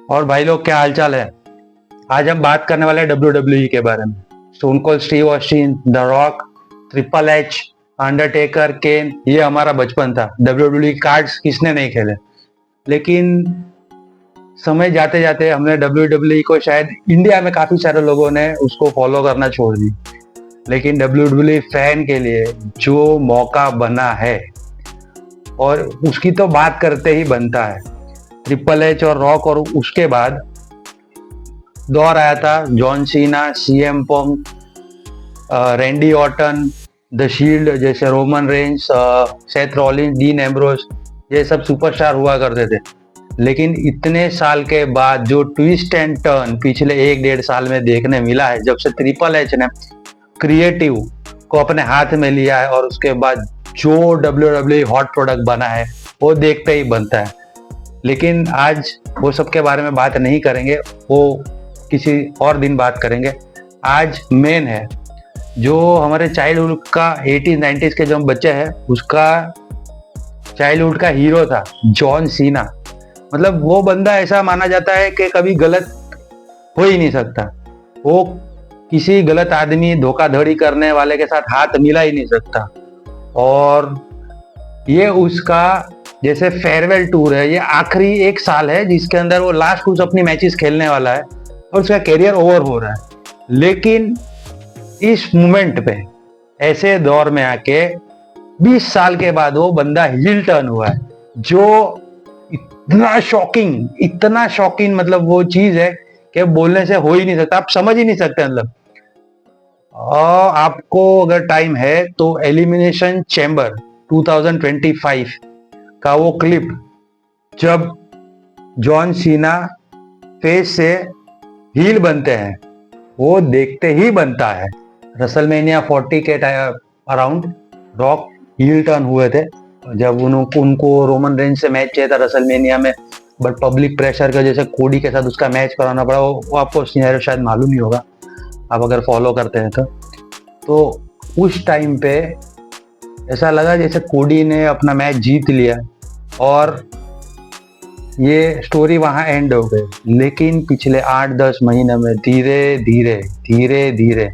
और भाई लोग, क्या हालचाल है। आज हम बात करने वाले हैं WWE के बारे में। Stone Cold Steve Austin, the Rock, Triple H, Undertaker, Kane, ये हमारा बचपन था। WWE कार्ड्स किसने नहीं खेले। लेकिन समय जाते जाते हमने WWE को, शायद इंडिया में काफी सारे लोगों ने उसको फॉलो करना छोड़ दी। लेकिन WWE फैन के लिए जो मौका बना है, और उसकी तो बात करते ही बनता है। ट्रिपल एच और रॉक, और उसके बाद दौर आया था John Cena, CM Punk, Randy Orton, the Shield जैसे Roman Reigns, Seth Rollins, Dean Ambrose, ये सब सुपरस्टार हुआ करते थे। लेकिन इतने साल के बाद जो ट्विस्ट एंड टर्न पिछले 1-1.5 साल में देखने मिला है, जब से ट्रिपल एच ने क्रिएटिव को अपने हाथ में लिया है, और उसके बाद जो WWE हॉट प्रोडक्ट बना है, वो देखते ही बनता है। लेकिन आज वो सब के बारे में बात नहीं करेंगे, वो किसी और दिन बात करेंगे। आज मेन है जो हमारे चाइल्डहुड का 80s 90s के जो हम बच्चे हैं, उसका चाइल्डहुड का हीरो था जॉन सीना। मतलब वो बंदा ऐसा माना जाता है कि कभी गलत हो ही नहीं सकता। वो किसी गलत आदमी, धोखाधड़ी करने वाले के साथ हाथ मिला ही नहीं सकता। और ये उसका जैसे फेयरवेल टूर है, ये आखिरी 1 साल है जिसके अंदर वो लास्ट कुछ अपनी मैचेस खेलने वाला है और उसका करियर ओवर हो रहा है। लेकिन इस मोमेंट पे, ऐसे दौर में आके 20 साल के बाद वो बंदा हिल टर्न हुआ है, जो इतना शॉकिंग मतलब वो चीज है कि बोलने से हो ही नहीं सकता, आप समझ ही नहीं सकते। मतलब और आपको अगर टाइम है तो एलिमिनेशन चैम्बर 2025 का वो क्लिप, जब जॉन सीना फेस से हील बनते हैं, वो देखते ही बनता है। रसलमेनिया 40 के अराउंड रॉक हील टर्न हुए थे, जब उनको रोमन रेंज से मैच चाहिए था रसलमेनिया में, बट पब्लिक प्रेशर की वजह से कोडी के साथ उसका मैच कराना पड़ा। वो आपको सिनेरियो शायद मालूम ही होगा, आप अगर फॉलो करते हैं तो उस टाइम पे ऐसा लगा जैसे कोडी ने अपना मैच जीत लिया और ये स्टोरी वहां एंड हो गई। लेकिन पिछले 8-10 महीने में धीरे धीरे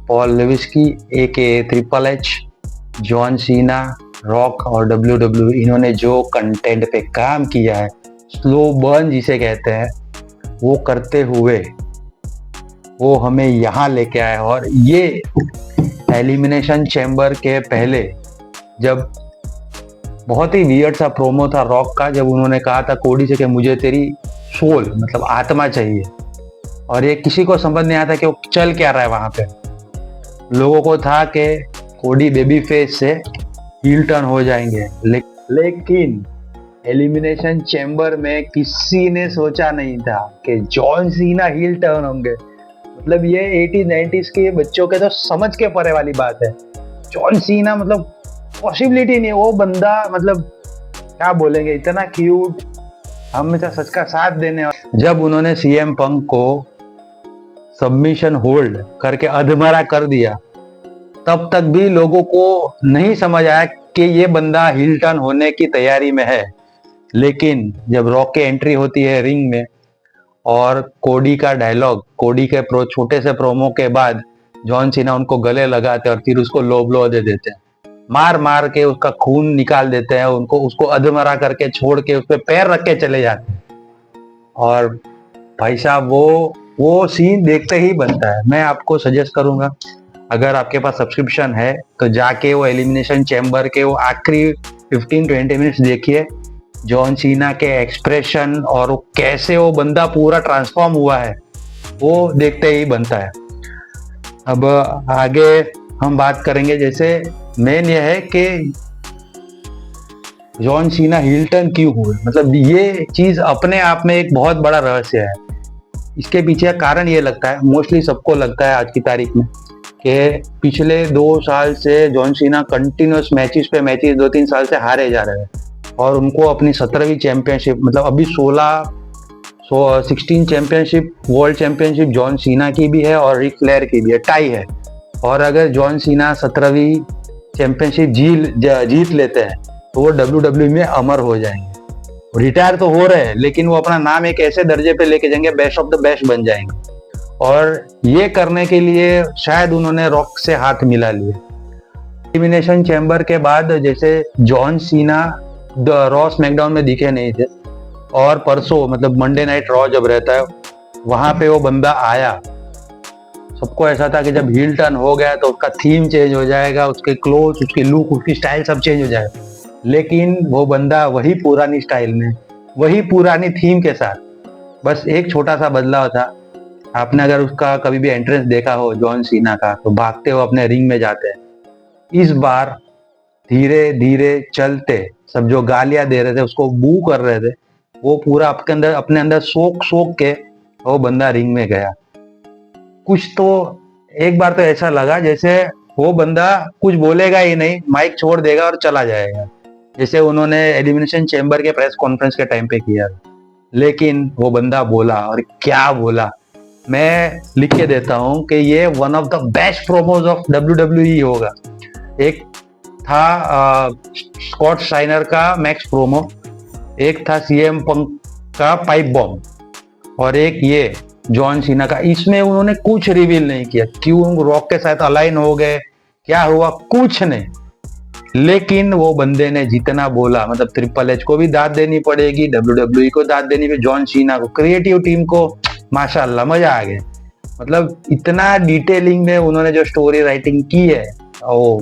Paul Levesque aka Triple H, John Cena, Rock और WWE, इन्होंने जो कंटेंट पे काम किया है, स्लो बर्न जिसे कहते हैं, वो करते हुए वो हमें यहाँ लेके आए। और ये एलिमिनेशन चैम्बर के पहले, जब बहुत ही वियर्ड सा प्रोमो था रॉक का, जब उन्होंने कहा था कोडी से कि मुझे तेरी सोल मतलब आत्मा चाहिए, और ये किसी को समझ नहीं आता कि वो चल क्या रहा है वहां पे। लोगों को था कि कोडी बेबी फेस से हील टर्न हो जाएंगे, लेकिन एलिमिनेशन चैम्बर में किसी ने सोचा नहीं था कि जॉन सीना हील टर्न होंगे। मतलब ये 80s 90s के बच्चों के तो समझ के परे वाली बात है। जॉन सीना मतलब पॉसिबिलिटी नहीं है। वो बंदा मतलब क्या बोलेंगे, इतना क्यूट, हमेशा सच का साथ देने। जब उन्होंने सीएम पंक को सबमिशन होल्ड करके अधमरा कर दिया, तब तक भी लोगों को नहीं समझ आया कि ये बंदा हिल टर्न होने की तैयारी में है। लेकिन जब रॉक की एंट्री होती है रिंग में, और कोडी का डायलॉग, कोडी के छोटे से प्रोमो के बाद जॉन सीना उनको गले लगाते हैं और फिर उसको लो ब्लो दे देते हैं, मार मार के उसका खून निकाल देते हैं, उसको अधमरा करके छोड़ के उस पर पैर रख के चले जाते हैं। और भाई साहब, वो सीन देखते ही बनता है। मैं आपको सजेस्ट करूंगा, अगर आपके पास सब्सक्रिप्शन है तो जाके वो एलिमिनेशन चैम्बर के वो आखिरी 15-20 मिनट्स देखिए। जॉन सीना के एक्सप्रेशन और वो कैसे वो बंदा पूरा ट्रांसफॉर्म हुआ है, वो देखते ही बनता है। अब आगे हम बात करेंगे, जैसे मेन ये है कि जॉन सीना हिल टर्न क्यों हुए। मतलब ये चीज अपने आप में एक बहुत बड़ा रहस्य है। इसके पीछे का कारण ये लगता है, मोस्टली सबको लगता है आज की तारीख में, कि पिछले 2 साल से जॉन सीना कंटिन्यूस मैचेस पे मैचेस 2-3 साल से हारे जा रहे हैं, और उनको अपनी 17वीं चैंपियनशिप, मतलब अभी 16 championship, world championship John Cena की भी है और रिक फ्लेयर की भी है, टाई है। और अगर जॉन सीना 17वीं चैंपियनशिप जीत लेते हैं तो वो WWE में अमर हो जाएंगे। रिटायर तो हो रहे हैं, लेकिन वो अपना नाम एक ऐसे दर्जे पे लेके जाएंगे, बेस्ट ऑफ द बेस्ट बन जाएंगे। और ये करने के लिए शायद उन्होंने रॉक से हाथ मिला लिया। एलिमिनेशन चैम्बर के बाद जैसे जॉन सीना रॉ स्मैकडाउन में दिखे नहीं थे, और परसों मतलब मंडे नाइट रॉ जब रहता है वहां पे वो बंदा आया, सबको ऐसा था कि जब हील टर्न हो गया तो उसका थीम चेंज हो जाएगा, उसके क्लोथ, उसकी लुक, उसकी स्टाइल सब चेंज हो जाएगा। लेकिन वो बंदा वही पुरानी स्टाइल में, वही पुरानी थीम के साथ, बस एक छोटा सा बदलाव था। आपने अगर उसका कभी भी एंट्रेंस देखा हो जॉन सीना का, तो भागते हुए अपने रिंग में जाते हैं। इस बार धीरे धीरे चलते, सब जो गालियां दे रहे थे, उसको बू कर रहे थे, वो पूरा अपने अंदर सोख सोख के वो बंदा रिंग में गया। कुछ तो एक बार तो ऐसा लगा जैसे वो बंदा कुछ बोलेगा ही नहीं, माइक छोड़ देगा और चला जाएगा, जैसे उन्होंने एलिमिनेशन चैम्बर के प्रेस कॉन्फ्रेंस के टाइम पे किया। लेकिन वो बंदा बोला, और क्या बोला, मैं लिख के देता हूं कि ये one of the best promos of WWE होगा। एक था स्कॉट स्टाइनर का मैक्स प्रोमो, एक था CM पंक का पाइप बॉम्ब, और एक ये जॉन सीना का। इसमें उन्होंने कुछ रिवील नहीं किया, क्यों रॉक के साथ अलाइन हो गए, क्या हुआ, कुछ नहीं। लेकिन वो बंदे ने जितना बोला, मतलब ट्रिपल एच को भी दाद देनी पड़ेगी, WWE को दाद देनी पड़ेगी, जॉन सीना को, क्रिएटिव टीम को माशाल्लाह मजा आ गया। मतलब इतना डिटेलिंग में उन्होंने जो स्टोरी राइटिंग की है वो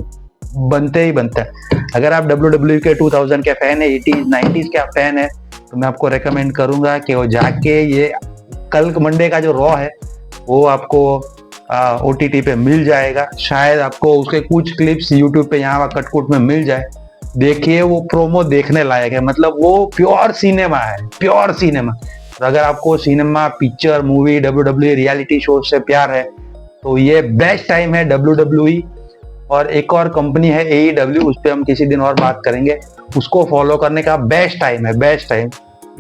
बनते ही बनता है। अगर आप WWE के 2000 के फैन है, 80s 90s के आप फैन है, तो मैं आपको रेकमेंड करूंगा कि वो जाके ये कल मंडे का जो रॉ है वो आपको OTT पे मिल जाएगा। शायद आपको उसके कुछ क्लिप्स YouTube पे यहाँ कटकुट में मिल जाए। देखिए, वो प्रोमो देखने लायक है, मतलब वो प्योर सिनेमा है, प्योर सिनेमा। और अगर आपको cinema, picture, movie, WWE reality show से प्यार है, तो ये बेस्ट टाइम है WWE। और एक और कंपनी है AEW, उस पर हम किसी दिन और बात करेंगे, उसको फॉलो करने का बेस्ट टाइम है, बेस्ट टाइम।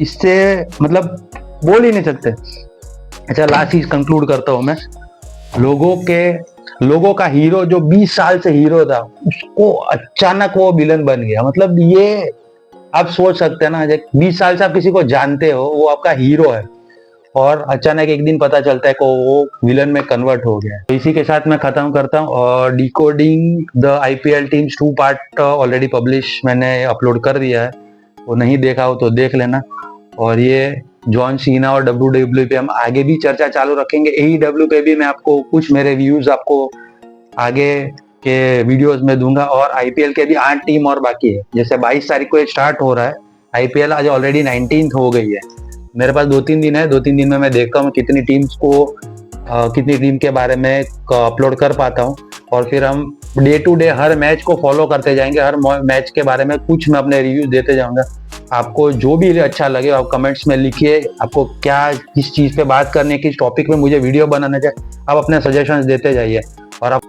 इससे मतलब बोल ही नहीं सकते। अच्छा, लास्ट चीज कंक्लूड करता हूं मैं। लोगों का हीरो जो 20 साल से हीरो था, उसको अचानक वो विलन बन गया। मतलब ये आप सोच सकते हैं ना, 20 साल से आप किसी को जानते हो, वो आपका हीरो है, और अचानक एक दिन पता चलता है कि वो विलन में कन्वर्ट हो गया है। तो इसी के साथ मैं खत्म करता हूँ। और decoding the IPL teams 2 part already publish मैंने अपलोड कर दिया है, वो नहीं देखा हो तो देख लेना। और ये जॉन सीना और WWE पे हम आगे भी चर्चा चालू रखेंगे। AEW पे भी मैं आपको कुछ मेरे व्यूज आपको आगे के वीडियोस में दूंगा। और IPL के भी 8 टीम और बाकी है, जैसे 22 तारीख को ये स्टार्ट हो रहा है IPL, आज ऑलरेडी 19th हो गई है। मेरे पास 2-3 दिन है, 2-3 दिन में मैं देखता हूँ कितनी टीम्स को कितनी टीम के बारे में अपलोड कर पाता हूँ। और फिर हम डे टू डे हर मैच को फॉलो करते जाएंगे, हर मैच के बारे में कुछ मैं अपने रिव्यूज देते जाऊंगा। आपको जो भी अच्छा लगे आप कमेंट्स में लिखिए, आपको क्या, किस चीज पे बात करनी है, किस टॉपिक में मुझे वीडियो बनाना चाहिए, आप अपने सजेशंस देते जाइए। और आप